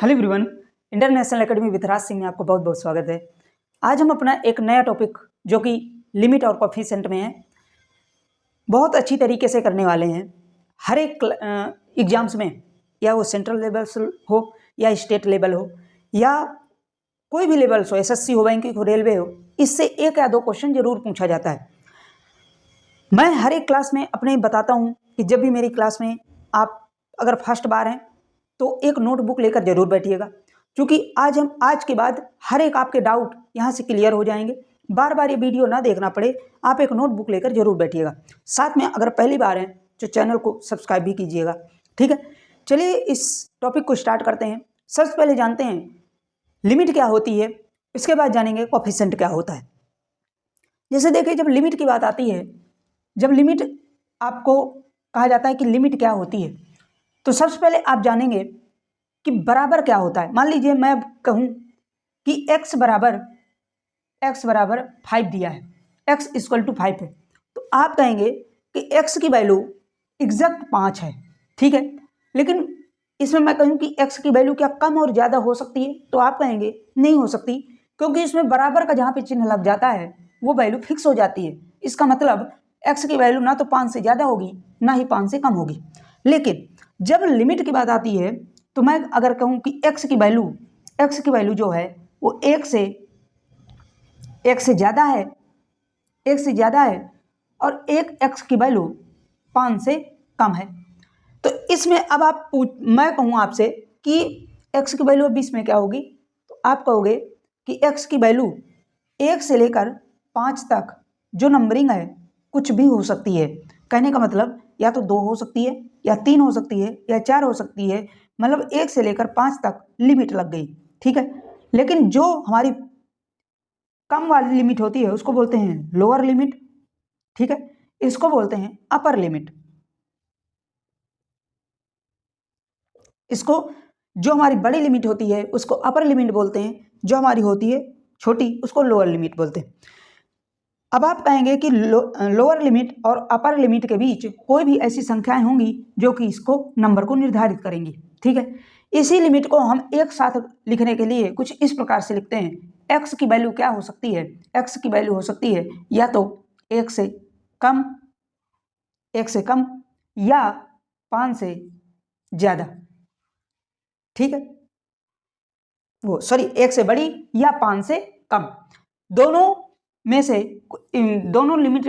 Hello everyone, international academy with Raj Singh में आपको बहुत बहुत स्वागत है। आज हम अपना एक नया टॉपिक जो कि लिमिट और कोफिशिएंट में है बहुत अच्छी तरीके से करने वाले हैं। हर एक एग्जाम्स में, या वो सेंट्रल लेवल हो या स्टेट लेवल हो या कोई भी लेवल्स हो, एसएससी हो, बैंकिंग हो, रेलवे हो, इससे एक या दो क्वेश्चन जरूर पूछा जाता है। मैं हर एक क्लास में अपने बताता हूँ कि जब भी मेरी क्लास में आप अगर फर्स्ट बार हैं तो एक नोटबुक लेकर जरूर बैठिएगा, क्योंकि आज के बाद हर एक आपके डाउट यहाँ से क्लियर हो जाएंगे। बार बार ये वीडियो ना देखना पड़े, आप एक नोटबुक लेकर जरूर बैठिएगा। साथ में अगर पहली बार हैं तो चैनल को सब्सक्राइब भी कीजिएगा, ठीक है। चलिए इस टॉपिक को स्टार्ट करते हैं। सबसे पहले जानते हैं लिमिट क्या होती है, इसके बाद जानेंगे कोफिशिएंट क्या होता है। जैसे देखिए, जब लिमिट की बात आती है, जब लिमिट आपको कहा जाता है कि लिमिट क्या होती है, तो सबसे पहले आप जानेंगे कि बराबर क्या होता है। मान लीजिए मैं कहूं कि x बराबर 5 दिया है, x इक्वल टू 5 है, तो आप कहेंगे कि x की वैल्यू एग्जैक्ट 5 है, ठीक है। लेकिन इसमें मैं कहूं कि x की वैल्यू क्या कम और ज़्यादा हो सकती है, तो आप कहेंगे नहीं हो सकती, क्योंकि इसमें बराबर का जहाँ पे चिन्ह लग जाता है वो वैल्यू फिक्स हो जाती है। इसका मतलब x की वैल्यू ना तो 5 से ज़्यादा होगी ना ही 5 से कम होगी। लेकिन जब लिमिट की बात आती है तो मैं अगर कहूं कि x की वैल्यू जो है वो 1 से ज़्यादा है, 1 से ज़्यादा है, और एक x की वैल्यू 5 से कम है, तो इसमें अब मैं कहूँ आपसे कि x की वैल्यू 20 में क्या होगी, तो आप कहोगे कि x की वैल्यू 1 से लेकर 5 तक जो नंबरिंग है कुछ भी हो सकती है। कहने का मतलब या तो 2 हो सकती है, या 3 हो सकती है, या 4 हो सकती है, मतलब 1 से लेकर 5 तक लिमिट लग गई, ठीक है। लेकिन जो हमारी कम वाली लिमिट होती है उसको बोलते हैं लोअर लिमिट, ठीक है। इसको बोलते हैं अपर लिमिट। इसको जो हमारी बड़ी लिमिट होती है उसको अपर लिमिट बोलते हैं, जो हमारी होती है छोटी उसको लोअर लिमिट बोलते हैं। अब आप कहेंगे कि लोअर लिमिट और अपर लिमिट के बीच कोई भी ऐसी संख्याएं होंगी जो कि इसको नंबर को निर्धारित करेंगी, ठीक है। इसी लिमिट को हम एक साथ लिखने के लिए कुछ इस प्रकार से लिखते हैं। x की वैल्यू क्या हो सकती है, x की वैल्यू हो सकती है या तो 1 से कम, 1 से कम, या 5 से ज़्यादा, ठीक है। वो सॉरी 1 से बड़ी या 5 से कम, दोनों में से इन दोनों लिमिट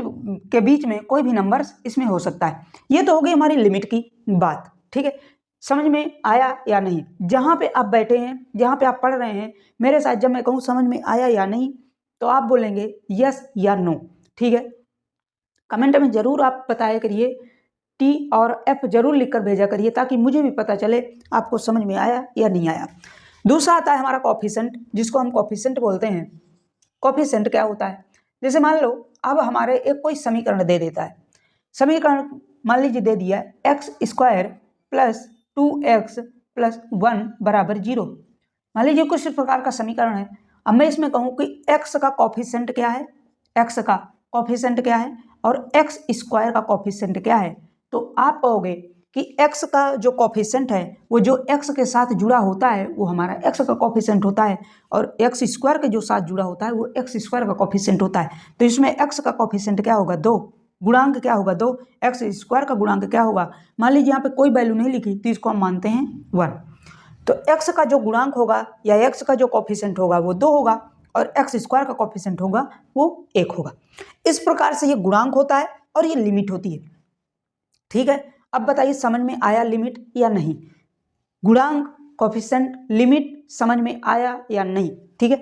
के बीच में कोई भी नंबर्स इसमें हो सकता है। ये तो हो गई हमारी लिमिट की बात, ठीक है। समझ में आया या नहीं? जहाँ पे आप बैठे हैं, जहाँ पे आप पढ़ रहे हैं, मेरे साथ जब मैं कहूँ समझ में आया या नहीं, तो आप बोलेंगे यस या नो, ठीक है। कमेंट में जरूर आप बताया करिए, टी और एफ जरूर लिखकर भेजा करिए, ताकि मुझे भी पता चले आपको समझ में आया या नहीं आया। दूसरा आता है हमारा कोफिशिएंट, जिसको हम कोफिशिएंट बोलते हैं। कोफिशिएंट क्या होता है? जैसे मान लो अब हमारे एक कोई समीकरण दे देता है, समीकरण मान लीजिए दे दिया है x square plus 2x plus 1 बराबर 0। मान लीजिए कुछ इस प्रकार का समीकरण है। अब मैं इसमें कहूँ कि x का कोफिशिएंट क्या है, x का कोफिशिएंट क्या है और x स्क्वायर का कोफिशिएंट क्या है, तो आप कहोगे कि x का जो कोफिशिएंट है वो जो x के साथ जुड़ा होता है वो हमारा x का कोफिशिएंट होता है, और x स्क्वायर के जो साथ जुड़ा होता है वो x स्क्वायर का कोफिशिएंट होता है। तो इसमें x का कोफिशिएंट क्या होगा, 2, गुणांक क्या होगा 2, x स्क्वायर का गुणांक क्या होगा, मान लीजिए यहाँ पे कोई वैल्यू नहीं लिखी तो इसको हम मानते हैं 1। तो x का जो गुणांक होगा या x का जो कोफिशिएंट होगा वो 2 होगा, और x स्क्वायर का कोफिशिएंट होगा वो 1 होगा। इस प्रकार से ये गुणांक होता है और ये लिमिट होती है, ठीक है। अब बताइए समझ में आया लिमिट या नहीं? गुणांक, कोफिशिएंट, लिमिट समझ में आया या नहीं, ठीक है।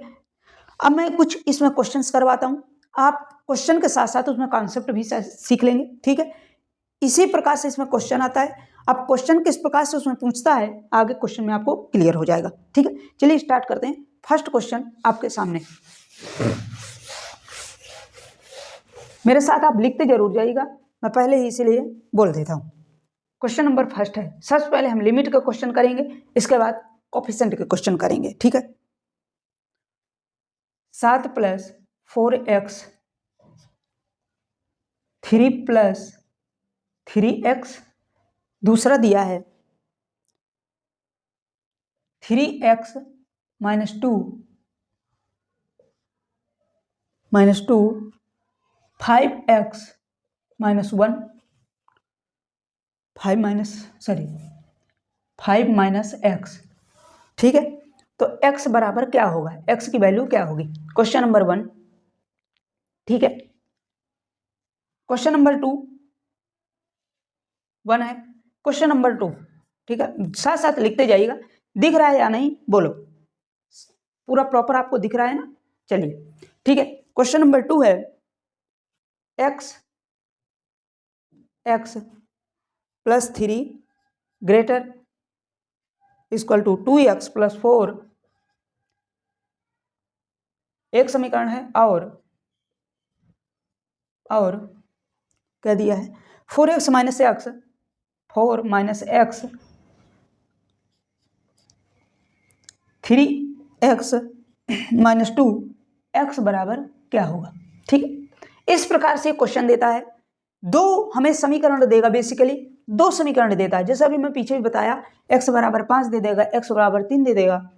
अब मैं कुछ इसमें क्वेश्चंस करवाता हूं, आप क्वेश्चन के साथ साथ उसमें कॉन्सेप्ट भी सीख लेंगे, ठीक है। इसी प्रकार से इसमें क्वेश्चन आता है। अब क्वेश्चन किस प्रकार से उसमें पूछता है आगे क्वेश्चन में आपको क्लियर हो जाएगा, ठीक है। चलिए स्टार्ट करते हैं। फर्स्ट क्वेश्चन आपके सामने, मेरे साथ आप लिखते जरूर जाइएगा, मैं पहले ही इसीलिए बोल देता हूं। क्वेश्चन नंबर फर्स्ट है, सबसे पहले हम लिमिट का क्वेश्चन करेंगे, इसके बाद कोफिशिएंट के क्वेश्चन करेंगे, ठीक है। 7 प्लस 4x 3 प्लस 3x, दूसरा दिया है 3x minus two 5x minus 1 5 minus x, ठीक है। तो x बराबर क्या होगा, x की वैल्यू क्या होगी, क्वेश्चन नंबर 1, ठीक है। क्वेश्चन नंबर 2 1 है, क्वेश्चन नंबर 2, ठीक है। साथ साथ लिखते जाइएगा, दिख रहा है या नहीं बोलो, पूरा प्रॉपर आपको दिख रहा है ना, चलिए ठीक है। क्वेश्चन नंबर 2 है x plus 3 greater equal to 2x plus 4 एक समीकरण है, और क्या दिया है 4x minus X 4 minus X 3x minus 2 x बराबर क्या होगा, ठीक है। इस प्रकार से क्वेश्चन देता है, दो हमें समीकरण देगा, बेसिकली दो समीकरण देता है, जैसा अभी मैं पीछे भी बताया, x बराबर 5 दे देगा, x बराबर 3 दे देगा,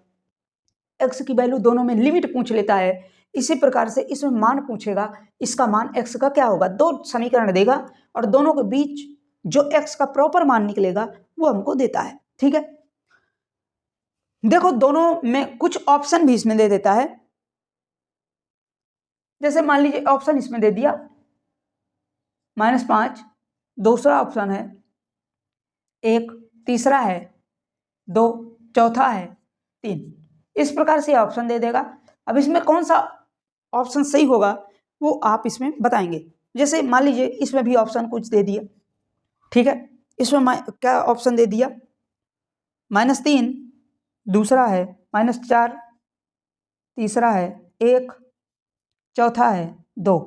x की वैल्यू दोनों में लिमिट पूछ लेता है। इसी प्रकार से इसमें मान पूछेगा, इसका मान x का क्या होगा, दो समीकरण देगा और दोनों के बीच जो x का प्रॉपर मान निकलेगा वो हमको देता है, ठीक है। देखो दोनों में कुछ ऑप्शन भी इसमें दे देता है, जैसे मान लीजिए ऑप्शन इसमें दे दिया -5, दूसरा ऑप्शन है 1, तीसरा है 2, चौथा है 3, इस प्रकार से ऑप्शन दे देगा। अब इसमें कौन सा ऑप्शन सही होगा वो आप इसमें बताएंगे। जैसे मान लीजिए इसमें भी ऑप्शन कुछ दे दिया, ठीक है। इसमें क्या ऑप्शन दे दिया -3, दूसरा है -4, तीसरा है 1, चौथा है 2,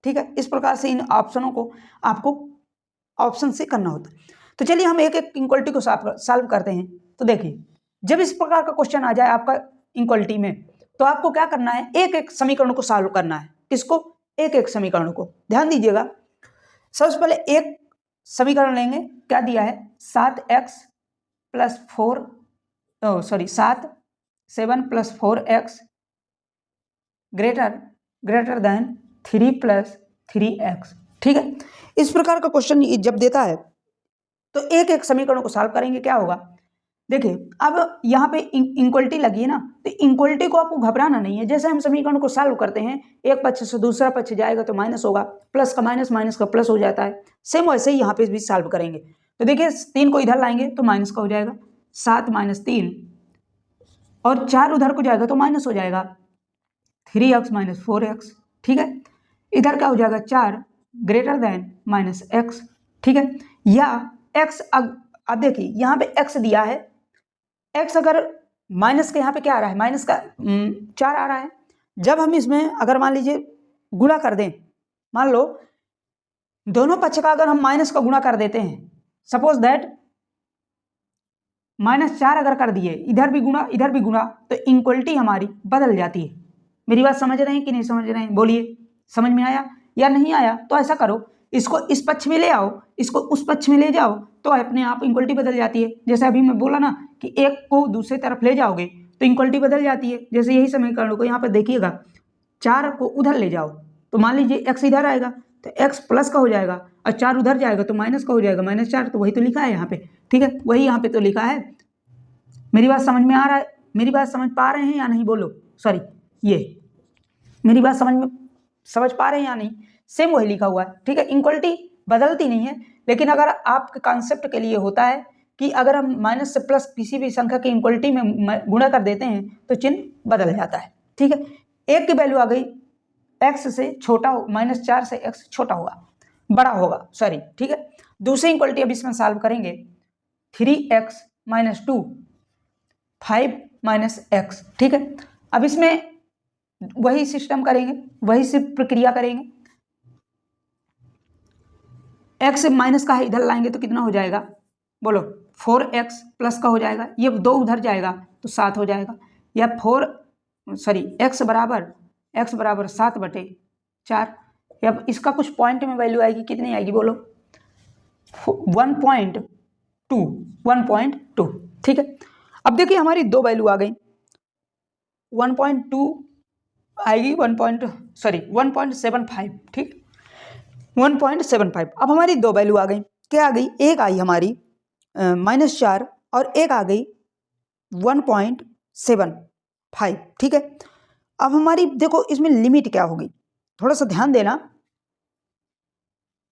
ठीक है। इस प्रकार से इन ऑप्शनों को आपको ऑप्शन से करना होता है। तो चलिए हम एक एक इनक्वालिटी को सॉल्व करते हैं। तो देखिए जब इस प्रकार का क्वेश्चन आ जाए आपका इनक्वालिटी में, तो आपको क्या करना है, एक एक समीकरण को सॉल्व करना है। किसको, एक एक समीकरण को। ध्यान दीजिएगा, सबसे पहले एक समीकरण लेंगे, क्या दिया है 7x plus 7 plus 4x greater than 3 plus 3x, ठीक है। इस प्रकार का क्वेश्चन जब देता है तो एक एक समीकरण को सॉल्व करेंगे, क्या होगा देखिए। अब यहाँ पे इनक्वालिटी लगी है ना, तो इनक्वालिटी को आपको घबराना नहीं है। जैसे हम समीकरण को सॉल्व करते हैं, एक पक्ष से दूसरा पक्ष जाएगा तो माइनस होगा, प्लस का माइनस, माइनस का प्लस हो जाता है। सेम वैसे ही यहाँ पे भी सॉल्व करेंगे। तो देखिए 3 को इधर लाएंगे तो माइनस का हो जाएगा, 7 माइनस 3, और 4 उधर को जाएगा तो माइनस हो जाएगा 3x माइनस 4x, ठीक है। इधर क्या हो जाएगा 4 ग्रेटर देन माइनस x, ठीक है। या x, अब देखिए यहाँ पे x दिया है, x अगर माइनस के यहाँ पे क्या आ रहा है, माइनस का 4 आ रहा है। जब हम इसमें अगर मान लीजिए गुणा कर दें, मान लो दोनों पक्ष का अगर हम माइनस का गुणा कर देते हैं, सपोज दैट -4 अगर कर दिए, इधर भी गुणा इधर भी गुणा, तो इनक्वालिटी हमारी बदल जाती है। मेरी बात समझ रहे हैं कि नहीं समझ रहे हैं, बोलिए समझ में आया या नहीं आया। तो ऐसा करो, इसको इस पक्ष में ले आओ, इसको उस पक्ष में ले जाओ, तो अपने आप इनक्वालिटी बदल जाती है। जैसे अभी मैं बोला ना कि एक को दूसरे तरफ ले जाओगे तो इनक्वालिटी बदल जाती है। जैसे यही समीकरण को यहाँ पर देखिएगा, 4 को उधर ले जाओ तो मान लीजिए x इधर आएगा तो x प्लस का हो जाएगा, और 4 उधर जाएगा तो माइनस का हो जाएगा, -4। तो वही तो लिखा है यहाँ पे, ठीक है, वही यहाँ पे तो लिखा है। मेरी बात समझ में आ रहा है, मेरी बात समझ पा रहे हैं या नहीं बोलो, सॉरी, ये मेरी बात समझ पा रहे हैं या नहीं, सेम वही लिखा हुआ है, ठीक है। इनक्वालिटी बदलती नहीं है, लेकिन अगर आपके कॉन्सेप्ट के लिए होता है कि अगर हम माइनस से प्लस किसी भी संख्या की इनक्वालिटी में गुणा कर देते हैं तो चिन्ह बदल जाता है, ठीक है। एक की वैल्यू आ गई x से छोटा हो, -4 से x छोटा होगा, बड़ा होगा, सॉरी, ठीक है। दूसरी इनक्वालिटी अब इसमें सॉल्व करेंगे, 3x माइनस 2 5 माइनस x, ठीक है। अब इसमें वही सिस्टम करेंगे, वही सिर्फ प्रक्रिया करेंगे। x माइनस का है, इधर लाएंगे तो कितना हो जाएगा बोलो, 4x प्लस का हो जाएगा, ये 2 उधर जाएगा तो 7 हो जाएगा, या x बराबर 7/4। अब इसका कुछ पॉइंट में वैल्यू आएगी, कितनी आएगी बोलो, 1.2, ठीक है। अब देखिए हमारी दो वैल्यू आ गई, 1.2 आएगी 1.75, ठीक, 1.75। अब हमारी दो वैल्यू आ गई, क्या आ गई, एक आई हमारी -4 और एक आ गई 1.75, ठीक है। अब हमारी देखो इसमें लिमिट क्या होगी, थोड़ा सा ध्यान देना,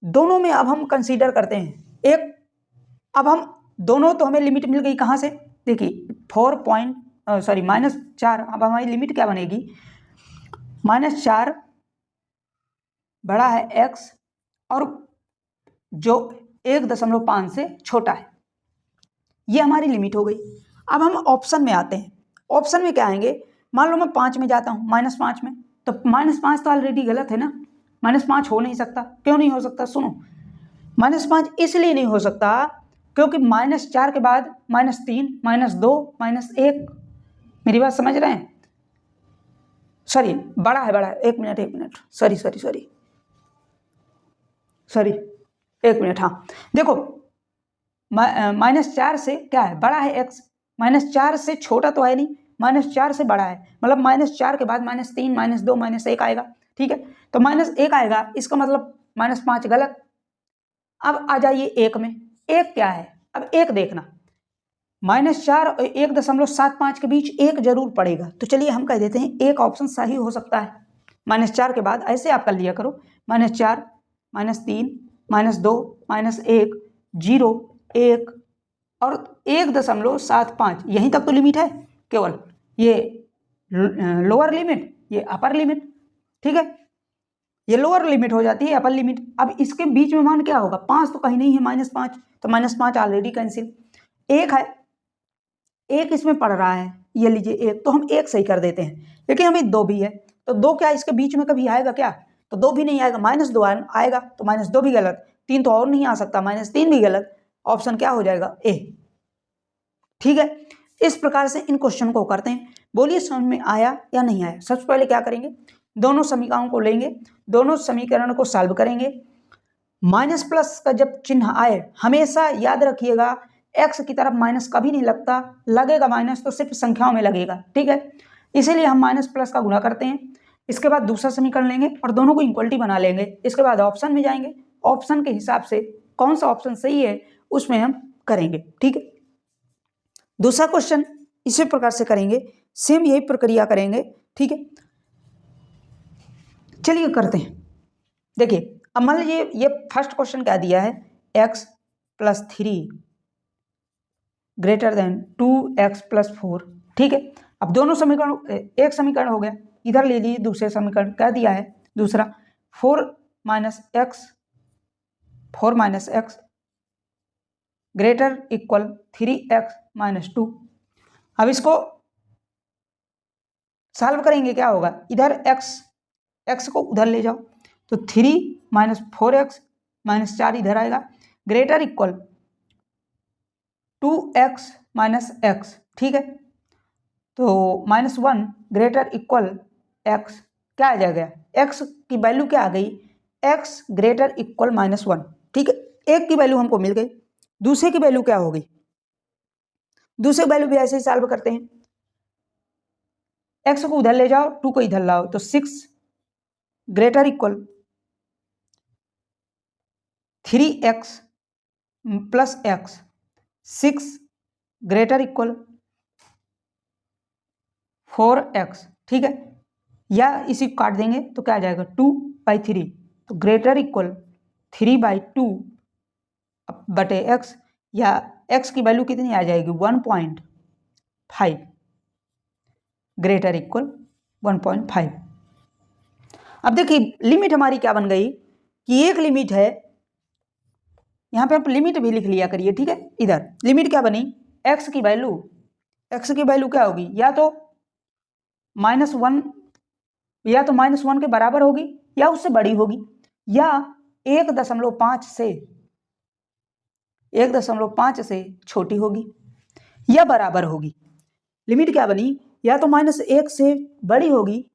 दोनों में अब हम कंसीडर करते हैं एक, अब हम दोनों तो हमें लिमिट मिल गई कहाँ से, देखिए -4, अब हमारी लिमिट क्या बनेगी, -4 बड़ा है x और जो 1.5 से छोटा है, ये हमारी लिमिट हो गई। अब हम ऑप्शन में आते हैं, ऑप्शन में क्या आएंगे, मान लो मैं 5 में जाता हूँ, -5 में, तो -5 तो ऑलरेडी गलत है ना, -5 हो नहीं सकता, क्यों नहीं हो सकता, सुनो, -5 इसलिए नहीं हो सकता क्योंकि -4 के बाद -3, -2, -1, मेरी बात समझ रहे हैं, सॉरी बड़ा है, एक मिनट, सॉरी, एक मिनट, हाँ देखो, -4 से क्या है, बड़ा है x, -4 से छोटा तो है नहीं, -4 से बड़ा है, मतलब -4 के बाद -3, -2, -1 आएगा, ठीक है, तो -1 आएगा, इसका मतलब -5 गलत। अब आ जाइए एक में, एक क्या है, अब एक देखना, -4 और 1.75 के बीच एक जरूर पड़ेगा, तो चलिए हम कह देते हैं एक ऑप्शन सही हो सकता है, -4 के बाद ऐसे आप कर लिया करो, -4, -3, -2, -1, 0, 1 और 1.75, यहीं तक तो लिमिट है, केवल ये लोअर लिमिट, ये अपर लिमिट, ठीक है, ये लोअर लिमिट हो जाती है, अपर लिमिट। अब इसके बीच में मान क्या होगा, 5 तो कहीं नहीं है, -5, तो -5 ऑलरेडी कैंसिल, एक है, एक इसमें पड़ रहा है, ये लीजिए एक, तो हम एक सही कर देते हैं, लेकिन हमें दो भी है, तो दो क्या इसके बीच में कभी आएगा क्या, तो दो भी नहीं आएगा, -2 आएगा, तो -2 भी गलत, 3 तो और नहीं आ सकता, -3 भी गलत, ऑप्शन क्या हो जाएगा, ए, ठीक है। इस प्रकार से इन क्वेश्चन को करते हैं, बोलिए समझ में आया या नहीं आया। सबसे पहले क्या करेंगे, दोनों समीकरणों को लेंगे, दोनों समीकरण को सॉल्व करेंगे, माइनस प्लस का जब चिन्ह आए हमेशा याद रखिएगा, x की तरफ माइनस कभी नहीं लगता, लगेगा माइनस तो सिर्फ संख्याओं में लगेगा, ठीक है, इसीलिए हम माइनस प्लस का गुणा करते हैं। इसके बाद दूसरा समीकरण लेंगे और दोनों को इक्वलिटी बना लेंगे, इसके बाद ऑप्शन में जाएंगे, ऑप्शन के हिसाब से कौन सा ऑप्शन सही है उसमें हम करेंगे, ठीक है। दूसरा क्वेश्चन इसी प्रकार से करेंगे, सेम यही प्रक्रिया करेंगे, ठीक है, चलिए करते हैं। देखिए अब मान लीजिए ये फर्स्ट क्वेश्चन क्या दिया है, x + 3 > 2x + 4, ठीक है। अब दोनों समीकरण, एक समीकरण हो गया, इधर ले लीजिए दूसरे समीकरण, क्या दिया है दूसरा, 4 - x > 3x - 2। अब इसको सॉल्व करेंगे, क्या होगा, इधर x को उधर ले जाओ, तो 3 - 4x - 4 इधर आएगा, > 2x - x, ठीक है, तो -1 > x, क्या आ जाएगा, x की वैल्यू क्या आ गई, x > -1, ठीक है, एक की वैल्यू हमको मिल गई, दूसरे की वैल्यू क्या होगी, दूसरे वैल्यू भी ऐसे ही सॉल्व करते हैं, x को उधर ले जाओ, 2 को इधर लाओ, तो 6 > 3x + x, 6 > 4x, ठीक है, या इसी को काट देंगे तो क्या आ जाएगा, 2/3, तो > 3/2 बटे x, या x की वैल्यू कितनी आ जाएगी, 1.5 > 1.5। अब देखिए लिमिट हमारी क्या बन गई, कि एक लिमिट है, यहाँ पे आप लिमिट भी लिख लिया करिए, ठीक है, इधर लिमिट क्या बनी, x की वैल्यू क्या होगी, या तो -1, या तो -1 के बराबर होगी या उससे बड़ी होगी, या 1.5 से छोटी होगी, या बराबर होगी। लिमिट क्या बनी, या तो -1 से बड़ी होगी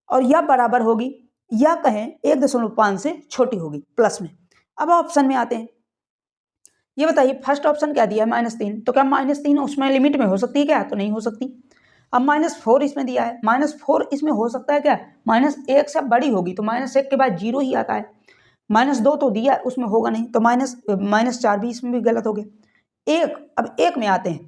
और या बराबर होगी, या कहें 1.5 से छोटी होगी प्लस में। अब ऑप्शन में आते हैं, ये बताइए फर्स्ट ऑप्शन क्या दिया है -3, तो क्या -3 उसमें लिमिट में हो सकती है क्या? तो नहीं हो सकती। अब -4 इसमें दिया है, -4 इसमें हो सकता है क्या? -1 से बड़ी होगी तो -1 के बाद 0 ही आता है। -2 तो दिया उसमें होगा नहीं, तो -4 भी इसमें भी गलत हो गया। 1, अब 1 में आते हैं,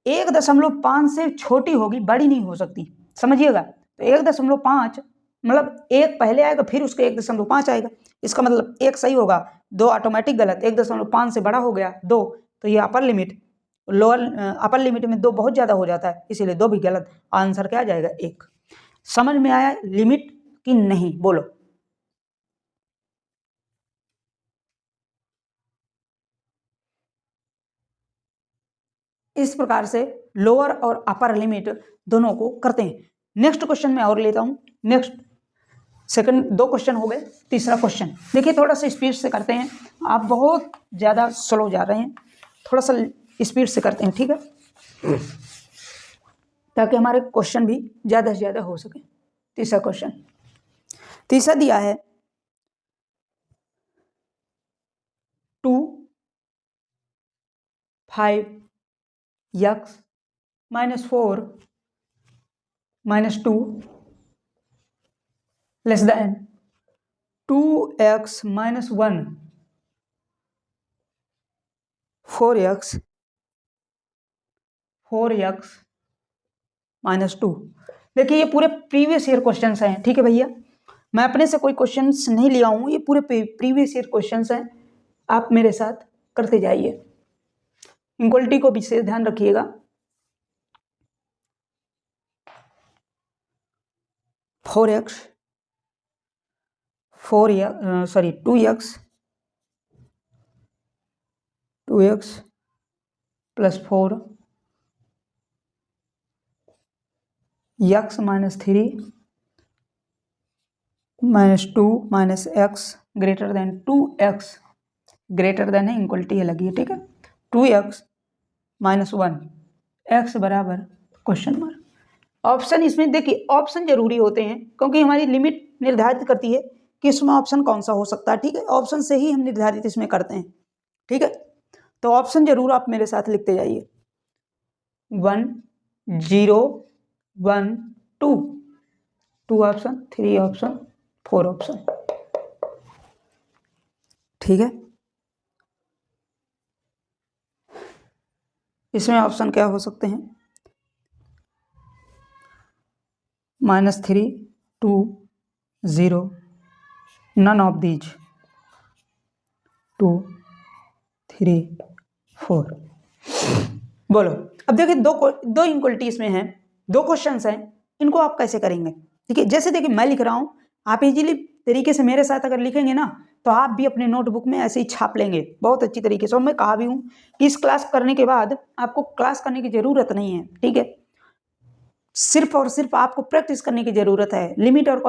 1.5 से छोटी होगी, बड़ी नहीं हो सकती, समझिएगा। तो 1.5 मतलब 1 पहले आएगा फिर उसके 1.5 आएगा, इसका मतलब 1 सही होगा, 2 ऑटोमेटिक गलत। 1.5 से बड़ा हो गया 2, तो ये upper limit, lower upper limit में 2 बहुत ज़्यादा हो जाता है, इसीलिए 2 भी गलत। आंसर क्या आ जाएगा? 1। समझ में आया लिमिट कि नहीं? बोलो। इस प्रकार से लोअर और अपर लिमिट दोनों को करते हैं। नेक्स्ट क्वेश्चन में और लेता हूं। नेक्स्ट सेकंड 2 क्वेश्चन हो गए, तीसरा क्वेश्चन देखिए, थोड़ा सा स्पीड से करते हैं, आप बहुत ज़्यादा स्लो जा रहे हैं, थोड़ा सा स्पीड से करते हैं, ठीक है, ताकि हमारे क्वेश्चन भी ज़्यादा से ज़्यादा हो सके। तीसरा क्वेश्चन, तीसरा दिया है 2 5x -4 -2 less than 2x -1 4x -2। देखिए ये पूरे प्रीवियस ईयर क्वेश्चंस हैं, ठीक है भैया, मैं अपने से कोई क्वेश्चंस नहीं लिया हूँ, ये पूरे प्रीवियस ईयर क्वेश्चंस हैं, आप मेरे साथ करते जाइए, इक्वलिटी को विशेष ध्यान रखिएगा। 2x plus 4 x -3 -2 -x greater than 2x greater than है, इक्वलिटी है लगी है, ठीक है। 2x -1 x बराबर क्वेश्चन मार्क। ऑप्शन इसमें देखिए, ऑप्शन जरूरी होते हैं क्योंकि हमारी लिमिट निर्धारित करती है कि इसमें ऑप्शन कौन सा हो सकता है, ठीक है, ऑप्शन से ही हम निर्धारित इसमें करते हैं, ठीक है। तो ऑप्शन जरूर आप मेरे साथ लिखते जाइए, 1 0 1 2 2 ऑप्शन, 3 ऑप्शन, 4 ऑप्शन, ठीक है। इसमें ऑप्शन क्या हो सकते हैं? -3 2 0 नन ऑफ दीज 2 3 4। बोलो, अब देखिए दो इक्वलिटी इसमें हैं, 2 क्वेश्चंस हैं, इनको आप कैसे करेंगे? ठीक है, जैसे देखिए मैं लिख रहा हूं, आप इजीली तरीके से मेरे साथ अगर लिखेंगे ना तो आप भी अपने नोटबुक में ऐसे ही छाप लेंगे बहुत अच्छी तरीके से। और मैं कहा भी हूं कि इस क्लास करने के बाद आपको क्लास करने की जरूरत नहीं है, ठीक है, सिर्फ और सिर्फ आपको प्रैक्टिस करने की जरूरत है। लिमिट और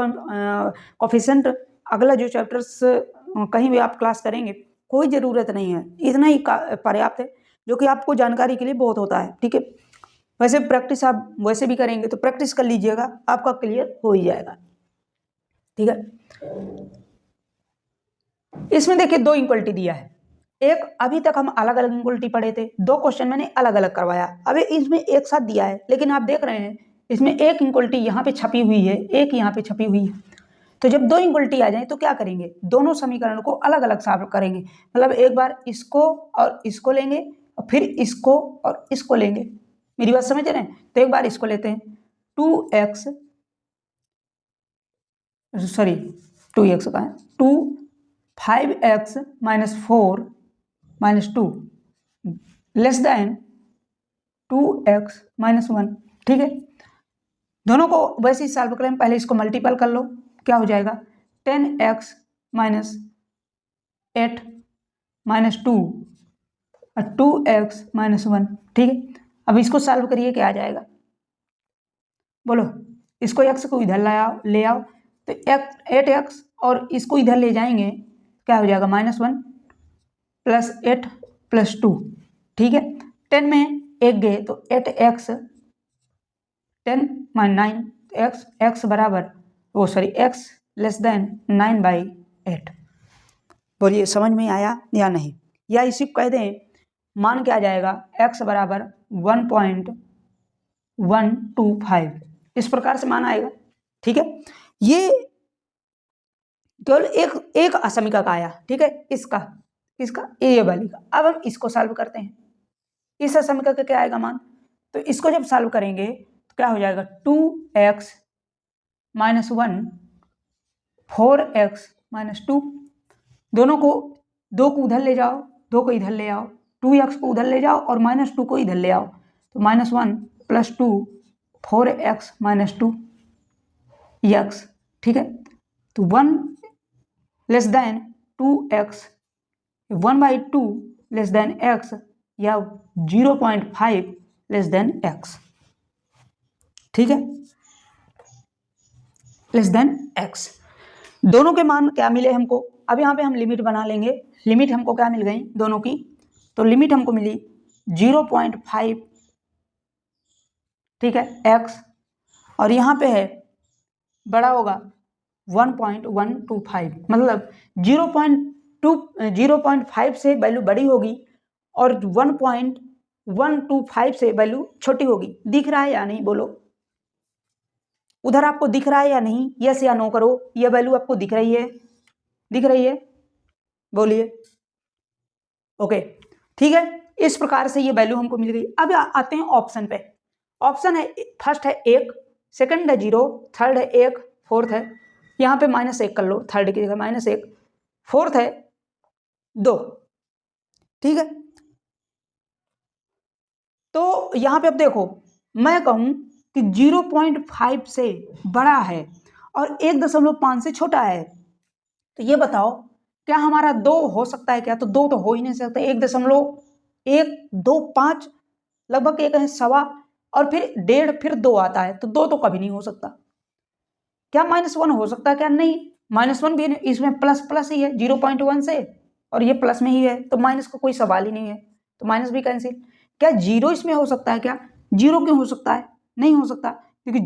कोफिशिएंट अगला जो चैप्टर्स कहीं भी आप क्लास करेंगे कोई ज़रूरत नहीं है, इतना ही पर्याप्त है, जो कि आपको जानकारी के लिए बहुत होता है, ठीक है। वैसे प्रैक्टिस आप वैसे भी करेंगे तो प्रैक्टिस कर लीजिएगा, आपका क्लियर हो ही जाएगा, ठीक है। इसमें देखिए 2 इक्वलिटी दिया है, एक अभी तक हम अलग अलग इक्वलिटी पढ़े थे, 2 क्वेश्चन मैंने अलग अलग करवाया, अब इसमें एक साथ दिया है, लेकिन आप देख रहे हैं इसमें एक इक्वलिटी यहाँ पे छपी हुई है, एक यहाँ पे छपी हुई है। तो जब 2 इक्वलिटी आ जाए तो क्या करेंगे? दोनों समीकरणों को अलग अलग सॉल्व करेंगे, मतलब एक बार इसको और इसको लेंगे और फिर इसको और इसको लेंगे। मेरी बात समझ रहे हैं? तो एक बार इसको लेते हैं, 2x का है 2 5x -4 -2 लेस देन 2x -1, ठीक है। दोनों को वैसे ही सॉल्व करें, पहले इसको मल्टीपल कर लो, क्या हो जाएगा 10x -8 -2 और 2x -1, ठीक है। अब इसको सॉल्व करिए, क्या आ जाएगा? बोलो, इसको x को इधर ले आओ तो 8x और इसको इधर ले जाएंगे, क्या हो जाएगा -1 + 8 + 2, ठीक है। 10 में 1 गए तो 8x 10 - 9 x बराबर x लेस देन 9/8। बोलिए समझ में आया या नहीं? या इसी को कह दें मान क्या आ जाएगा, x बराबर 1.125, इस प्रकार से मान आएगा। ठीक है, ये केवल एक असमीका का आया। ठीक है, इसका ये वाली का। अब हम इसको सॉल्व करते हैं। इस असमीका का क्या आएगा मान, तो इसको जब सॉल्व करेंगे तो क्या हो जाएगा, 2x - 1 4x - 2, दोनों को, 2 को उधर ले जाओ, 2 को इधर ले आओ, 2x को उधर ले जाओ और -2 को इधर ले आओ, तो -1 + 2 4x - 2 x। ठीक है, तो 1 less than 2x, 1/2 less than x, या 0.5 लेस देन x। ठीक है, लेस देन x। दोनों के मान क्या मिले हमको, अब यहाँ पे हम लिमिट बना लेंगे। लिमिट हमको क्या मिल गई दोनों की, तो लिमिट हमको मिली 0.5, ठीक है, x, और यहाँ पे है बड़ा होगा 1.125, मतलब 0.5 से वैल्यू बड़ी होगी और 1.125 से वैल्यू छोटी होगी। दिख रहा है या नहीं, बोलो उधर आपको दिख रहा है या नहीं, यस या नो करो। ये वैल्यू आपको दिख रही है, दिख रही है, बोलिए। ओके, ठीक है, इस प्रकार से ये वैल्यू हमको मिल गई। अब आते हैं ऑप्शन पे। ऑप्शन है, फर्स्ट है 1, सेकंड है 0, थर्ड है 1, फोर्थ है, यहाँ पे -1 कर लो, थर्ड की जगह -1, फोर्थ है 2। ठीक है, तो यहाँ पे अब देखो, मैं कहूँ कि 0.5 से बड़ा है और 1.5 से छोटा है, तो ये बताओ क्या हमारा 2 हो सकता है क्या? तो 2 तो हो ही नहीं सकता। 1.125 लगभग 1 है, सवा, और फिर 1.5, फिर 2 आता है, तो 2 तो कभी नहीं हो सकता। क्या -1 हो सकता है क्या? नहीं, -1 भी नहीं, इसमें प्लस ही है 0.1 से, और ये प्लस में ही है, तो माइनस का कोई सवाल ही नहीं है, तो माइनस भी कैंसिल। क्या 0 इसमें हो सकता है क्या? 0 क्यों हो सकता है? नहीं हो सकता, क्योंकि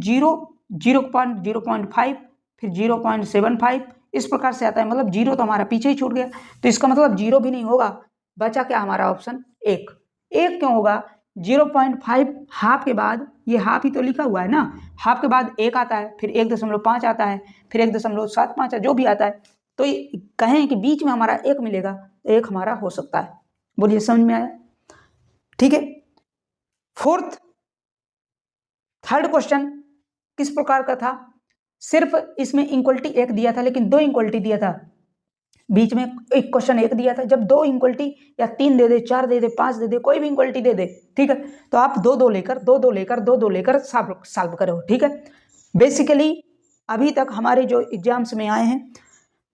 0.5, फिर 0.75 इस प्रकार से आता है, मतलब 0 तो हमारा पीछे ही छूट गया, तो इसका मतलब 0 भी नहीं होगा। बचा क्या हमारा ऑप्शन 1। 1 क्यों होगा? 0.5 हाफ के बाद, ये हाफ ही तो लिखा हुआ है ना, हाफ के बाद 1 आता है, फिर 1.5 आता है, फिर 1.75 है, जो भी आता है, तो ये कहें कि बीच में हमारा 1 मिलेगा, तो 1 हमारा हो सकता है। बोलिए, समझ में आया? ठीक है, थर्ड क्वेश्चन किस प्रकार का था? सिर्फ इसमें इक्वलिटी 1 दिया था, लेकिन 2 इक्वलिटी दिया था। बीच में एक क्वेश्चन 1 दिया था, जब 2 इक्वलिटी या 3 दे दे, 4 दे दे, 5 दे दे, कोई भी इक्वलिटी दे दे, ठीक है, तो आप 2 लेकर सॉल्व करो। ठीक है, बेसिकली अभी तक हमारे जो एग्जाम्स में आए हैं,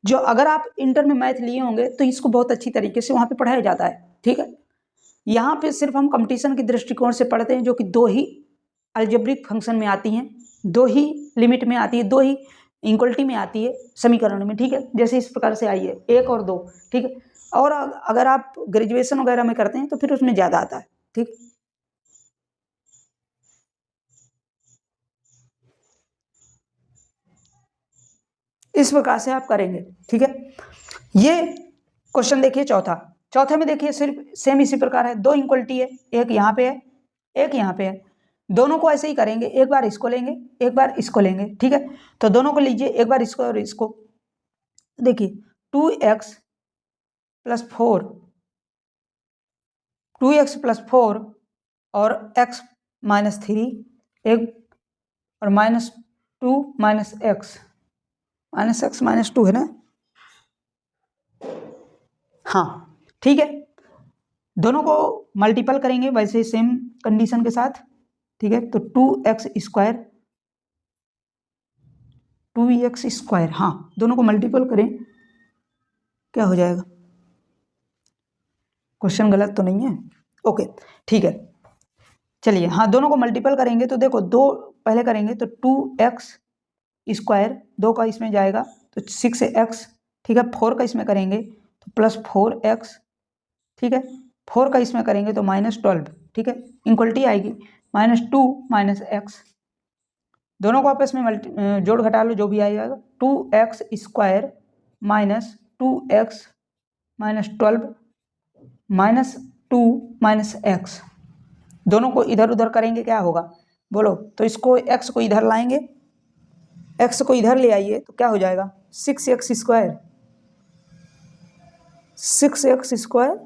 जो अगर आप इंटर में मैथ लिए होंगे तो इसको बहुत अच्छी तरीके से वहाँ पे पढ़ाया जाता है। ठीक है, यहाँ पे सिर्फ हम कंपटीशन के दृष्टिकोण से पढ़ते हैं, जो कि 2 ही अलजेब्रिक फंक्शन में आती हैं, 2 ही लिमिट में आती है, 2 ही इक्वलिटी में आती है समीकरण में। ठीक है, जैसे इस प्रकार से आई है 1 और 2। ठीक है, और अगर आप ग्रेजुएशन वगैरह में करते हैं तो फिर उसमें ज़्यादा आता है। ठीक, इस प्रकार से आप करेंगे। ठीक है, ये क्वेश्चन देखिए चौथे में देखिए सिर्फ सेम इसी प्रकार है, 2 इक्वलिटी है, एक यहाँ पे है, एक यहाँ पे है, दोनों को ऐसे ही करेंगे, एक बार इसको लेंगे, एक बार इसको लेंगे। ठीक है, तो दोनों को लीजिए, एक बार इसको और इसको। देखिए 2x + 4, 2x + 4 और x - 3, एक और -2 -x -2 है ना? हाँ, ठीक है, दोनों को मल्टीपल करेंगे वैसे सेम कंडीशन के साथ। ठीक है, तो 2x², हाँ, दोनों को मल्टीपल करें, क्या हो जाएगा? क्वेश्चन गलत तो नहीं है? ओके, ठीक है, चलिए, हाँ, दोनों को मल्टीपल करेंगे तो देखो, 2 पहले करेंगे तो 2x², 2 का इसमें जाएगा तो 6x। ठीक है, 4 का इसमें करेंगे तो +4x। ठीक है, 4 का इसमें करेंगे तो -12। ठीक है, इक्वलिटी आएगी -2 -x, दोनों को आपस में जोड़ घटा लो, जो भी आएगा। 2x² - 2x - 12 -2 माइनस एक्स, दोनों को इधर उधर करेंगे क्या होगा बोलो। तो इसको x को इधर लाएंगे, x को इधर ले आइए तो क्या हो जाएगा 6x स्क्वायर, 6x स्क्वायर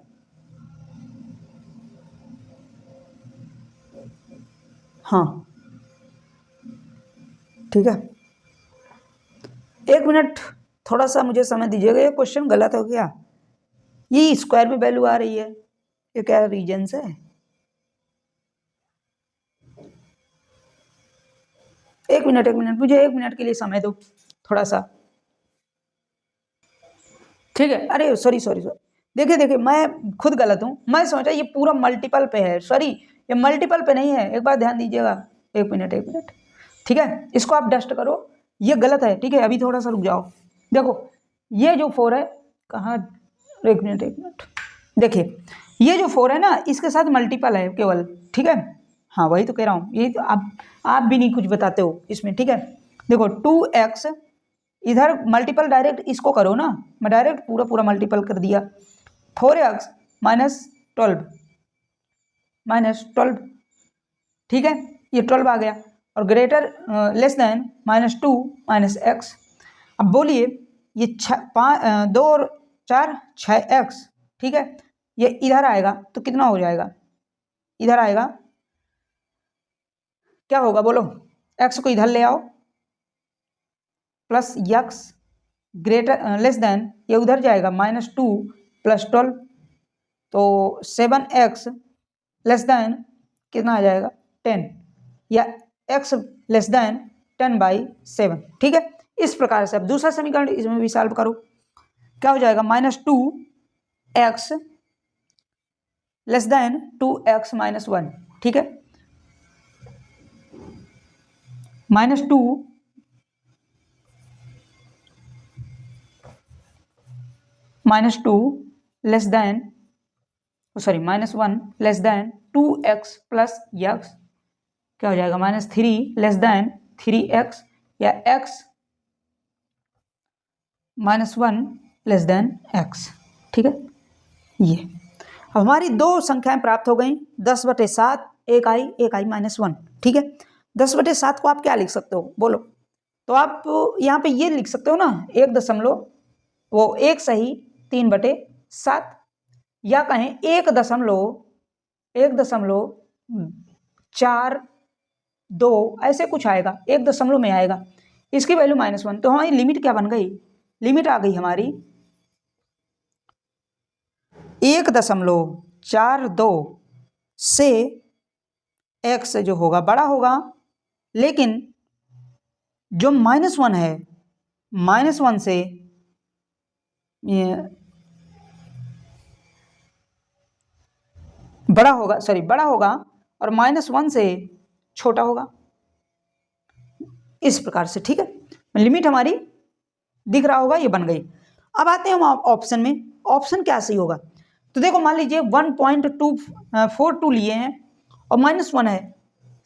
हाँ ठीक है। एक मिनट थोड़ा सा मुझे समय दीजिएगा, ये क्वेश्चन गलत हो गया, ये स्क्वायर में वैल्यू आ रही है, ये क्या रीजन से है। एक मिनट मुझे 1 मिनट के लिए समय दो थोड़ा सा, ठीक है। अरे सॉरी देखिए मैं खुद गलत हूँ, मैं सोचा ये पूरा मल्टीपल पे है, सॉरी ये मल्टीपल पे नहीं है, एक बार ध्यान दीजिएगा। 1 मिनट ठीक है, इसको आप डस्ट करो, ये गलत है ठीक है। अभी थोड़ा सा रुक जाओ, देखो ये जो 4 है कहाँ, 1 मिनट देखिए ये जो 4 है ना इसके साथ मल्टीपल है केवल, ठीक है। हाँ वही तो कह रहा हूँ, ये तो आप भी नहीं कुछ बताते हो इसमें, ठीक है। देखो 2x इधर मल्टीपल डायरेक्ट इसको करो ना, मैं डायरेक्ट पूरा मल्टीपल कर दिया। 4x -12 ठीक है, ये 12 आ गया, और greater less than -2 minus x. अब बोलिए ये 2 और 4 6x, ठीक है, ये इधर आएगा तो कितना हो जाएगा, इधर आएगा क्या होगा बोलो, x को इधर ले आओ plus x greater less than, ये उधर जाएगा -2 + 12, तो 7x लेस देन कितना आ जाएगा 10, या x लेस देन 10/7, ठीक है। इस प्रकार से अब दूसरा समीकरण इसमें भी सॉल्व करो, क्या हो जाएगा -2x लेस देन 2x - 1, ठीक है। -2 less than -1 less than 2x plus x, क्या हो जाएगा -3 लेस देन 3x, या x -1 लेस देन x, ठीक है। ये अब हमारी दो संख्याएं प्राप्त हो गई, 10/7 एक आई -1, ठीक है। 10/7 को आप क्या लिख सकते हो बोलो, तो आप यहाँ पे ये लिख सकते हो ना, 1 सही 3/7, या कहें 1.42 ऐसे कुछ आएगा, 1 दशमलव में आएगा, इसकी वैल्यू -1, तो हमारी लिमिट क्या बन गई, लिमिट आ गई हमारी 1.42 से x जो होगा बड़ा होगा, लेकिन जो -1 है, -1 से बड़ा होगा और -1 से छोटा होगा, इस प्रकार से, ठीक है। लिमिट हमारी दिख रहा होगा, ये बन गई। अब आते हैं हम ऑप्शन में, ऑप्शन क्या सही होगा, तो देखो मान लीजिए 1.242 लिए हैं और -1 है,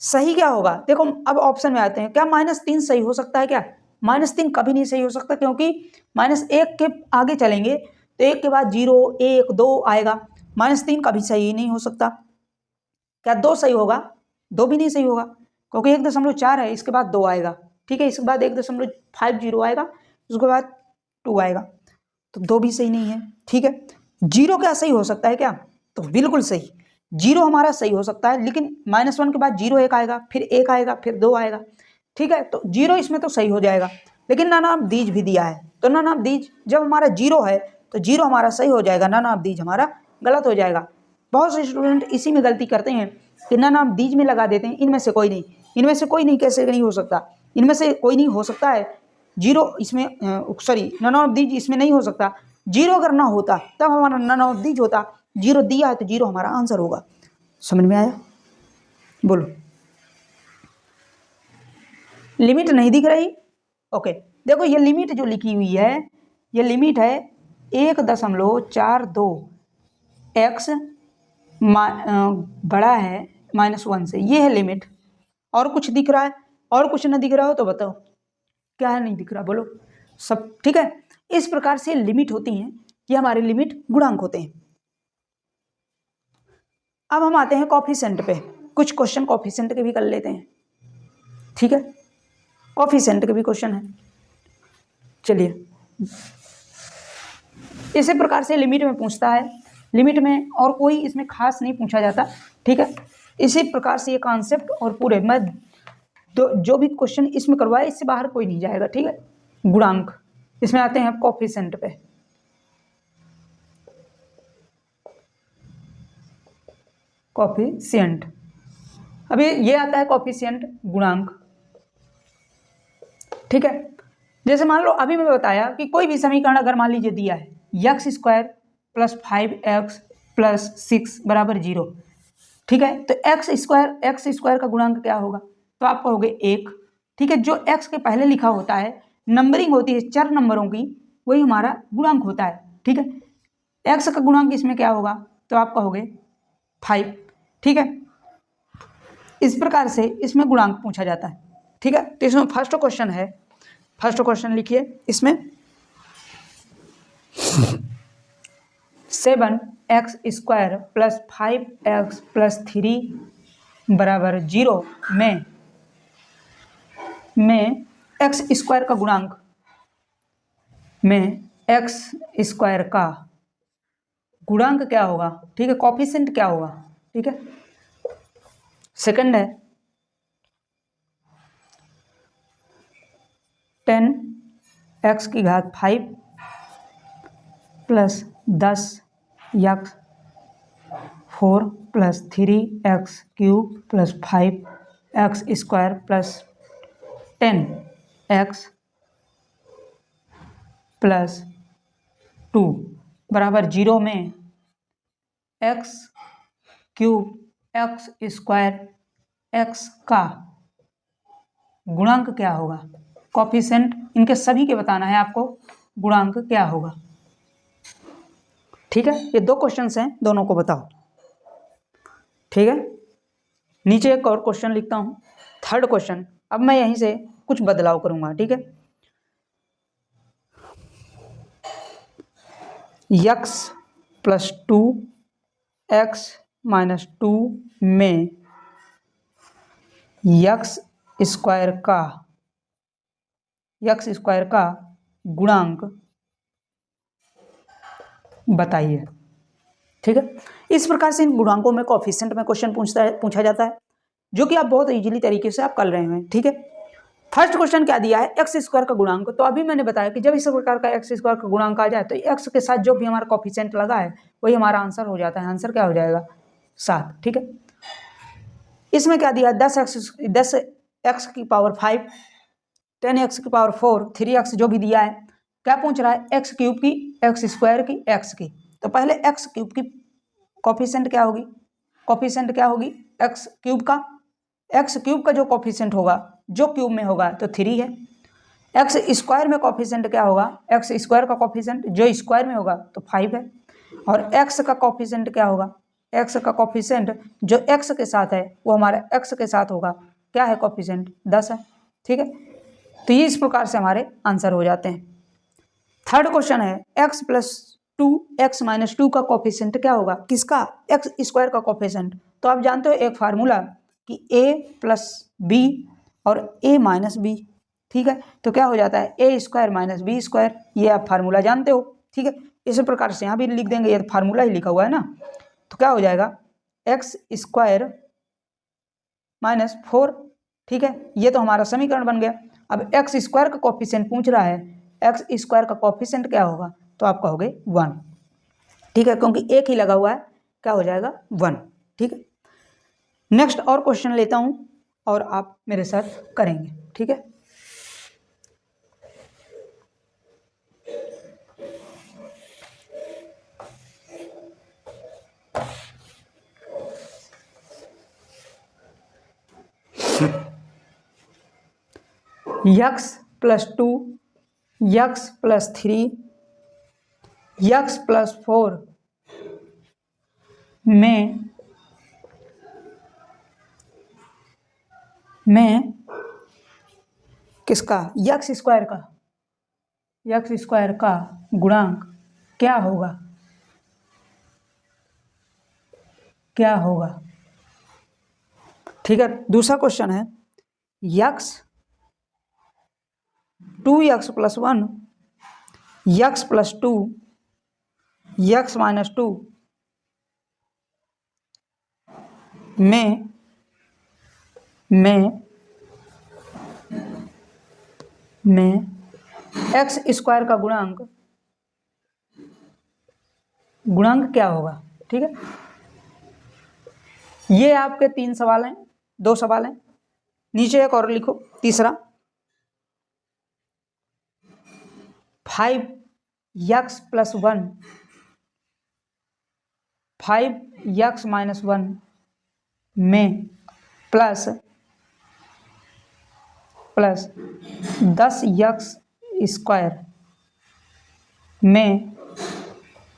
सही क्या होगा, देखो अब ऑप्शन में आते हैं, क्या -3 सही हो सकता है क्या, -3 कभी नहीं सही हो सकता, क्योंकि -1 के आगे चलेंगे तो 1 के बाद 0 1 2 आएगा, -3 कभी सही नहीं हो सकता। क्या 2 सही होगा, 2 भी नहीं सही होगा, क्योंकि 1.4 है, इसके बाद 2 आएगा, ठीक है, इसके बाद 1.50 आएगा, उसके बाद 2 आएगा, तो 2 भी सही नहीं है, ठीक है। 0 क्या सही हो सकता है क्या, तो बिल्कुल सही, 0 हमारा सही हो सकता है, लेकिन -1 के बाद 0 1 आएगा, फिर 1 आएगा, फिर 2 आएगा, ठीक है, तो 0 इसमें तो सही हो जाएगा। लेकिन ना नाम दीज भी दिया है, तो ना नाम दीज जब हमारा 0 है तो 0 हमारा सही हो जाएगा, ना नाम दीज हमारा गलत हो जाएगा। बहुत से स्टूडेंट इसी में गलती करते हैं कि ना नाम दीज में लगा देते हैं, इनमें से कोई नहीं, कैसे नहीं हो सकता, इनमें से कोई नहीं हो सकता है, 0 इसमें नन ऑफ दीज इसमें नहीं हो सकता, 0 अगर ना होता तब हमारा नन ऑफ दीज होता, 0 दिया है तो 0 हमारा आंसर होगा। समझ में आया, बोलो। लिमिट नहीं दिख रही, ओके, देखो ये लिमिट जो लिखी हुई है, ये लिमिट है 1.42 x बड़ा है -1 से, ये है लिमिट। और कुछ दिख रहा है, और कुछ ना दिख रहा हो तो बताओ क्या है, नहीं दिख रहा बोलो, सब ठीक है। इस प्रकार से लिमिट होती हैं, ये हमारे लिमिट गुणांक होते हैं। अब हम आते हैं कॉफिशिएंट पे। कुछ क्वेश्चन कॉफिशिएंट के भी कर लेते हैं, ठीक है। कॉफिशिएंट के भी क्वेश्चन है। चलिए, इसी प्रकार से लिमिट में पूछता है। लिमिट में और कोई इसमें खास नहीं पूछा जाता, ठीक है। इसी प्रकार से ये कॉन्सेप्ट और पूरे मैं जो भी क्वेश्चन इसमें करवाए इससे बाहर कोई नहीं जाएगा, ठीक है। गुणांक, इसमें आते हैं कॉफिशिएंट पे। कॉफिशिएंट, अभी ये आता है कॉफिशिएंट गुणांक, ठीक है। जैसे मान लो अभी मैं बताया कि कोई भी समीकरण अगर मान लीजिए दिया है x square plus 5x plus 6 बराबर 0, ठीक है। तो एक्स स्क्वायर का गुणांक क्या होगा, तो आप कहोगे 1, ठीक है। जो x के पहले लिखा होता है, नंबरिंग होती है चर नंबरों की, वही हमारा गुणांक होता है, ठीक है। x का गुणांक इसमें क्या होगा, तो आप कहोगे 5, ठीक है। इस प्रकार से इसमें गुणांक पूछा जाता है, ठीक है। तो इसमें फर्स्ट क्वेश्चन है, फर्स्ट क्वेश्चन लिखिए इसमें 7x square plus 5x plus 3 बराबर 0 में x स्क्वायर का गुणांक, में x स्क्वायर का गुणांक क्या होगा, ठीक है। कॉफिशिएंट क्या होगा, ठीक है। सेकंड है 10x की घात 5 plus 10x 4 plus 3x cube plus 5x square plus 10x plus 2 बराबर 0 में x cube x square x का गुणांक क्या होगा। कॉफिशिएंट इनके सभी के बताना है आपको, गुणांक क्या होगा, ठीक है। ये दो क्वेश्चंस हैं, दोनों को बताओ, ठीक है। नीचे एक और क्वेश्चन लिखता हूं, थर्ड क्वेश्चन। अब मैं यहीं से कुछ बदलाव करूंगा, ठीक है। x प्लस 2x माइनस 2 में x स्क्वायर का गुणांक बताइए, ठीक है। इस प्रकार से इन गुणांकों में कॉफिशिएंट में क्वेश्चन पूछा जाता है, जो कि आप बहुत इजीली तरीके से आप कर रहे हैं, ठीक है। फर्स्ट क्वेश्चन क्या दिया है, एक्स स्क्वायर का गुणांक। तो अभी मैंने बताया कि जब इस प्रकार का एक्स स्क्वायर का गुणांक आ जाए तो एक्स के साथ जो भी हमारा कॉफिशिएंट लगा है वही हमारा आंसर हो जाता है। आंसर क्या हो जाएगा, 7, ठीक है। इसमें क्या दिया, 10x की पावर 5, 10x की पावर 4, 3x जो भी दिया है। क्या पूछ रहा है, एक्स क्यूब की, एक्स स्क्वायर की, एक्स की। तो पहले एक्स क्यूब की कॉफिशिएंट क्या होगी, कॉफिशिएंट क्या होगी एक्स क्यूब का। एक्स क्यूब का जो कॉफिशिएंट होगा, जो क्यूब में होगा तो 3 है। एक्स स्क्वायर में कॉफिशिएंट क्या होगा, एक्स स्क्वायर का कॉफिशिएंट जो स्क्वायर में होगा तो 5 है। और एक्स का कॉफिशिएंट क्या होगा, एक्स का कॉफिशिएंट जो एक्स के साथ है वो हमारे एक्स के साथ होगा, क्या है कॉफिशिएंट, 10 है, ठीक है। तो ये इस प्रकार से हमारे आंसर हो जाते हैं। थर्ड क्वेश्चन है x प्लस 2 x माइनस 2 का कॉफिशिएंट क्या होगा, किसका, एक्स स्क्वायर का कॉफिशिएंट। तो आप जानते हो एक फार्मूला कि a प्लस बी और a माइनस बी, ठीक है। तो क्या हो जाता है, a square minus B square, ये आप फार्मूला जानते हो, ठीक है। इसी प्रकार से यहाँ भी लिख देंगे, ये फार्मूला ही लिखा हुआ है ना। तो क्या हो जाएगा, एक्स स्क्वायर माइनस 4, ठीक है। ये तो हमारा समीकरण बन गया। अब एक्स स्क्वायर का कॉफिशिएंट पूछ रहा है, एक्स स्क्वायर का कॉफिशिएंट क्या होगा, तो आप कहोगे 1, ठीक है, क्योंकि एक ही लगा हुआ है, क्या हो जाएगा 1, ठीक है। नेक्स्ट और क्वेश्चन लेता हूं और आप मेरे साथ करेंगे, ठीक है। x plus 2 x plus 3 x plus 4 में किसका, एक्स स्क्वायर का गुणांक क्या होगा। क्या होगा। ठीक है, दूसरा क्वेश्चन है यक्स 2x + 1 x + 2 x - 2 में एक्स स्क्वायर का गुणांक क्या होगा। ठीक है, ये आपके 3 सवाल हैं, 2 सवाल हैं। नीचे एक और लिखो तीसरा 5x + 1 5x - 1 में प्लस 10x स्क्वायर में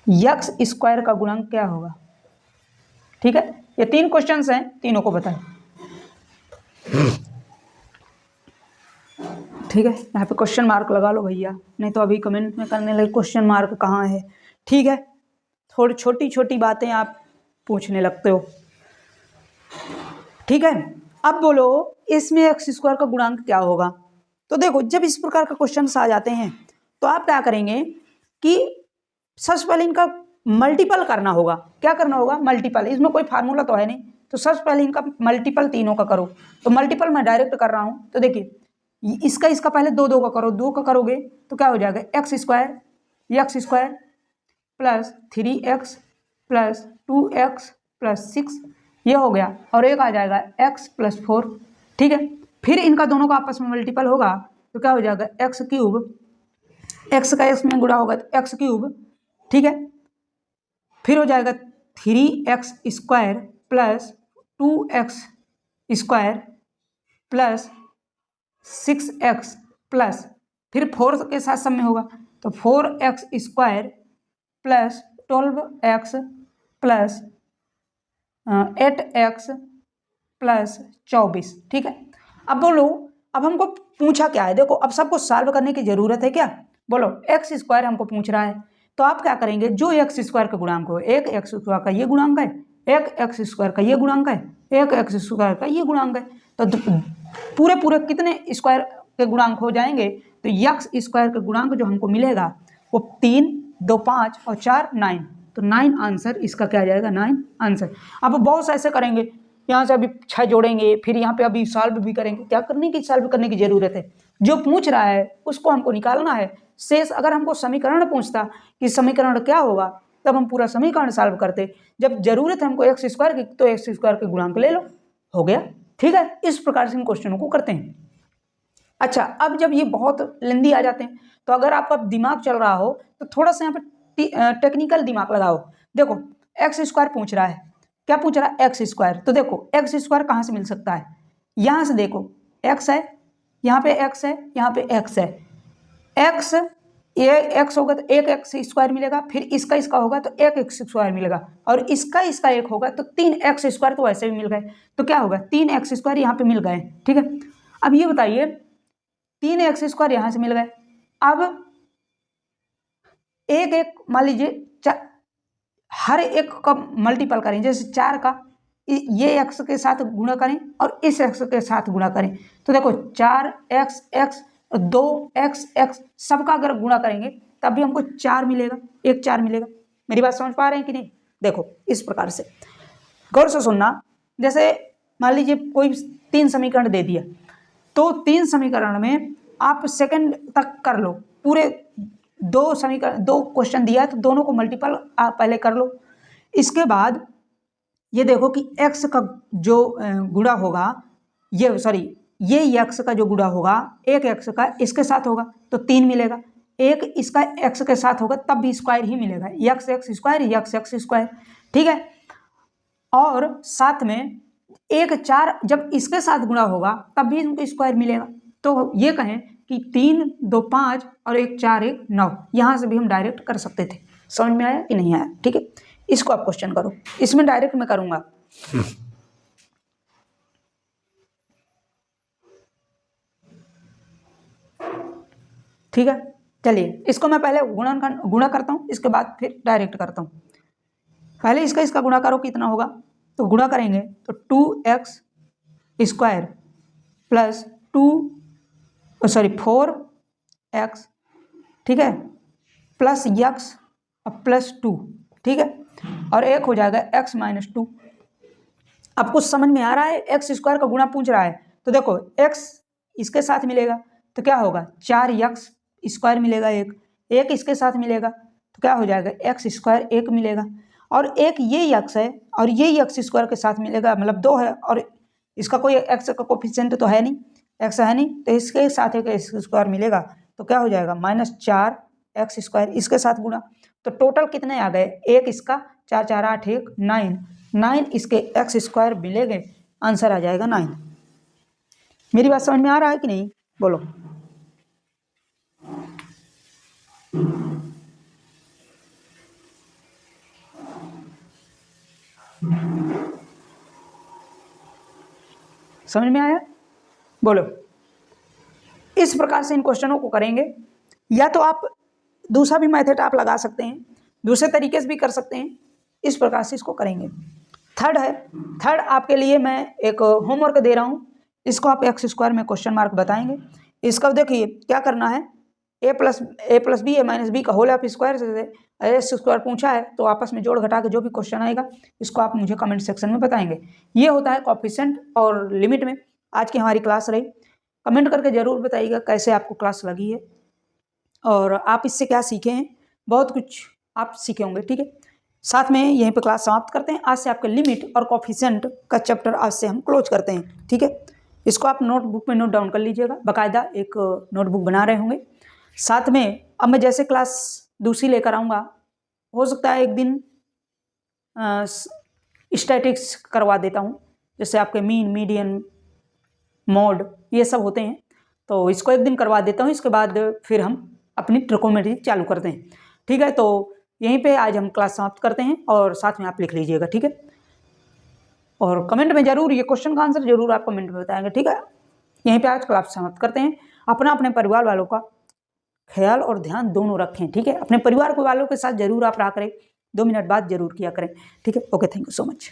x स्क्वायर का गुणांक क्या होगा। ठीक है, ये 3 क्वेश्चंस हैं, तीनों को बताएं। ठीक है, यहाँ पे क्वेश्चन मार्क लगा लो भैया, नहीं तो अभी कमेंट में करने लगे क्वेश्चन मार्क कहाँ है। ठीक है, थोड़ी छोटी छोटी बातें आप पूछने लगते हो। ठीक है, अब बोलो इसमें एक्स स्क्वायर का गुणांक क्या होगा। तो देखो, जब इस प्रकार का क्वेश्चन आ जाते हैं तो आप क्या करेंगे कि सबसे पहले इनका मल्टीपल करना होगा। क्या करना होगा, मल्टीपल। इसमें कोई फार्मूला तो है नहीं, तो सबसे पहले इनका मल्टीपल तीनों का करो। तो मल्टीपल मैं डायरेक्ट कर रहा हूँ, तो देखिए इसका पहले 2 का करो, 2 का करोगे तो क्या हो जाएगा, x square plus 3x plus 2x plus 6, ये हो गया। और एक आ जाएगा x + 4। ठीक है, फिर इनका दोनों का आपस में मल्टीपल होगा तो क्या हो जाएगा, x क्यूब, x का x में गुणा होगा तो x क्यूब। ठीक है, फिर हो जाएगा 3x square plus 2x square plus 6x plus, फिर 4 के साथ सब में होगा तो 4x square plus 12x plus 8x plus 24। ठीक है, अब बोलो, अब हमको पूछा क्या है, देखो अब सबको सॉल्व करने की जरूरत है क्या। बोलो एक्स स्क्वायर हमको पूछ रहा है, तो आप क्या करेंगे, जो एक्स स्क्वायर का गुणांक हो, एक एक्स स्क्वायर का ये गुणांक है, एक एक्स स्क्वायर का ये गुणांक है, एक एक्स स्क्वायर का ये गुणांक है, तो पूरे कितने स्क्वायर के गुणांक हो जाएंगे, तो एक्स स्क्वायर का गुणांक जो हमको मिलेगा वो 3, 2, 5 और 4 9, तो 9 आंसर इसका क्या आ जाएगा, 9 आंसर। अब बहुत ऐसे करेंगे, यहाँ से अभी 6 जोड़ेंगे, फिर यहाँ पे अभी सॉल्व भी करेंगे। क्या करने की, सॉल्व करने की जरूरत है, जो पूछ रहा है उसको हमको निकालना है शेष। अगर हमको समीकरण पूछता कि समीकरण क्या होगा, तब हम पूरा समीकरण सॉल्व करते। जब जरूरत है हमको एक्स स्क्वायर की, तो एक्स स्क्वायर के गुणांक ले लो, हो गया। ठीक है, इस प्रकार से इन क्वेश्चनों को करते हैं। अच्छा, अब जब ये बहुत लेंदी आ जाते हैं, तो अगर आपका दिमाग चल रहा हो तो थोड़ा सा यहाँ पे टेक्निकल दिमाग लगाओ। देखो एक्स स्क्वायर पूछ रहा है, क्या पूछ रहा है, एक्स स्क्वायर। तो देखो एक्स स्क्वायर कहाँ से मिल सकता है, यहाँ से देखो एक्स है, यहाँ पे एक्स है, यहाँ पे एक्स है, एक्स ये एक्स होगा तो एक एक्स स्क्वायर मिलेगा, फिर इसका होगा तो एक एक्स स्क्वायर मिलेगा, और इसका एक होगा तो 3 एक्स स्क्वायर, तो वैसे भी मिल गए, तो क्या होगा 3 एक्स स्क्वायर यहाँ पे मिल गए। ठीक है, अब ये बताइए 3 एक्स स्क्वायर यहाँ से मिल गए, अब एक मान लीजिए हर एक का मल्टीपल करें, जैसे 4 का ये एक्स के साथ गुणा करें और इस एक्स के साथ गुणा करें, तो देखो 4x x 2x x सबका अगर गुणा करेंगे तब भी हमको 4 मिलेगा, 4 मिलेगा। मेरी बात समझ पा रहे हैं कि नहीं। देखो इस प्रकार से गौर से सुनना, जैसे मान लीजिए कोई 3 समीकरण दे दिया, तो 3 समीकरण में आप सेकंड तक कर लो, पूरे 2 समीकरण 2 क्वेश्चन दिया है तो दोनों को मल्टीपल आप पहले कर लो। इसके बाद ये देखो कि x का जो गुणा होगा, ये x का जो गुणा होगा, एक x का इसके साथ होगा तो 3 मिलेगा, एक इसका x के साथ होगा तब भी स्क्वायर ही मिलेगा, x स्क्वायर स्क्वायर। ठीक है, और साथ में 1 4 जब इसके साथ गुणा होगा तब भी इनको स्क्वायर मिलेगा। तो ये कहें कि 3 2 5 और 1 4 1 9, यहाँ से भी हम डायरेक्ट कर सकते थे। समझ में आया कि नहीं आया। ठीक है, इसको आप क्वेश्चन करो, इसमें डायरेक्ट मैं करूंगा। ठीक है, चलिए इसको मैं पहले गुणा करता हूं, इसके बाद फिर डायरेक्ट करता हूं। पहले इसका गुणा करो, कितना होगा तो गुणा करेंगे तो 2x स्क्वायर प्लस 4x, ठीक है, प्लस x और प्लस 2, ठीक है, और एक हो जाएगा x माइनस 2। अब कुछ समझ में आ रहा है? एक्स स्क्वायर का गुणा पूछ रहा है, तो देखो x इसके साथ मिलेगा तो क्या होगा, 4x स्क्वायर मिलेगा, एक इसके साथ मिलेगा तो क्या हो जाएगा, एक्स स्क्वायर 1 मिलेगा, और एक ये x है और ये एक्स स्क्वायर के साथ मिलेगा, मतलब 2 है, और इसका कोई x का कोफिशिएंट तो है नहीं, x है नहीं, तो इसके साथ एक एक्स स्क्वायर मिलेगा तो क्या हो जाएगा, -4x स्क्वायर, इसके साथ गुणा, तो टोटल कितने आ गए, एक इसका, 4 4 8 1 9 इसके एक्स स्क्वायर मिलेंगे, आंसर आ जाएगा 9। मेरी बात समझ में आ रहा है कि नहीं, बोलो। समझ में आया, बोलो। इस प्रकार से इन क्वेश्चनों को करेंगे, या तो आप दूसरा भी मेथड आप लगा सकते हैं, दूसरे तरीके से भी कर सकते हैं, इस प्रकार से इसको करेंगे। थर्ड आपके लिए मैं एक होमवर्क दे रहा हूँ, इसको आप एक्स स्क्वायर में क्वेश्चन मार्क बताएंगे। इसका देखिए क्या करना है, a plus B a minus B का होल ऑफ स्क्वायर से एक्स स्क्वायर पूछा है, तो आपस में जोड़ घटा के जो भी क्वेश्चन आएगा इसको आप मुझे कमेंट सेक्शन में बताएंगे। ये होता है कोएफिशिएंट और लिमिट में। आज की हमारी क्लास रही, कमेंट करके ज़रूर बताइएगा कैसे आपको क्लास लगी है और आप इससे क्या सीखे हैं, बहुत कुछ आप सीखे होंगे, ठीक है। साथ में यहीं पे क्लास समाप्त करते हैं। आज से आपके लिमिट और कोएफिशिएंट का चैप्टर आज से हम क्लोज करते हैं, ठीक है। इसको आप नोटबुक में नोट डाउन कर लीजिएगा, बाकायदा एक नोटबुक बना रहे होंगे। साथ में अब मैं जैसे क्लास दूसरी लेकर आऊँगा, हो सकता है एक दिन स्टैटिक्स करवा देता हूँ, जैसे आपके मीन, मीडियन, मोड ये सब होते हैं, तो इसको एक दिन करवा देता हूँ। इसके बाद फिर हम अपनी ट्रिकोमेट्री चालू करते हैं, ठीक है। तो यहीं पे आज हम क्लास समाप्त करते हैं और साथ में आप लिख लीजिएगा, ठीक है। और कमेंट में जरूर ये क्वेश्चन का आंसर जरूर आप कमेंट में बताएंगे, ठीक है। यहीं पे आज क्लास समाप्त करते हैं। अपने परिवार वालों का ख्याल और ध्यान दोनों रखें, ठीक है। अपने परिवार वालों के साथ जरूर आप रहा करें, 2 मिनट बाद जरूर किया करें, ठीक है। Okay, thank you so much.